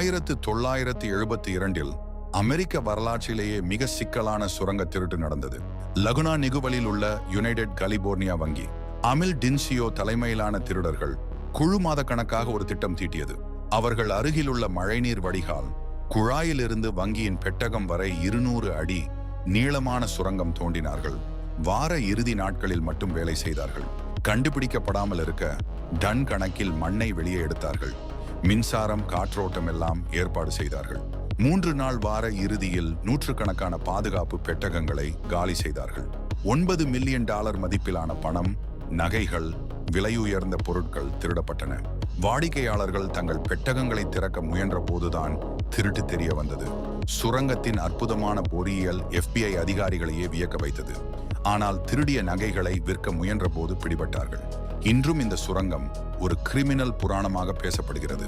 1972 அமெரிக்க வரலாற்றிலேயே மிக சிக்கலான சுரங்க திருட்டு நடந்தது. லகுனா நிகுவலில் உள்ள யுனைடெட் கலிபோர்னியா வங்கி அமில் டின்சியோ தலைமையிலான திருடர்கள் குழு மாத கணக்காக ஒரு திட்டம் தீட்டியது. அவர்கள் அருகிலுள்ள மழைநீர் வடிகால் குழாயிலிருந்து வங்கியின் பெட்டகம் வரை 200 அடி நீளமான சுரங்கம் தோண்டினார்கள். வார இறுதி நாட்களில் மட்டும் வேலை செய்தார்கள். கண்டுபிடிக்கப்படாமல் இருக்க டன் கணக்கில் மண்ணை வெளியே எடுத்தார்கள். மின்சாரம், காற்றோட்டம் எல்லாம் ஏற்பாடு செய்தார்கள். 3 நாள் வார இறுதியில் நூற்றுக்கணக்கான பாதுகாப்பு பெட்டகங்களை காலி செய்தார்கள். $9 மில்லியன் மதிப்பிலான பணம், நகைகள், விலையுயர்ந்த பொருட்கள் திருடப்பட்டன. வாடிக்கையாளர்கள் தங்கள் பெட்டகங்களை திறக்க முயன்ற போதுதான் திருட்டு தெரிய வந்தது. சுரங்கத்தின் அற்புதமான பொறியியல் FBI அதிகாரிகளையே வியக்க வைத்தது. ஆனால் திருடிய நகைகளை விற்க முயன்ற போது பிடிபட்டார்கள். இன்றும் இந்த சுரங்கம் ஒரு கிரிமினல் புராணமாக பேசப்படுகிறது.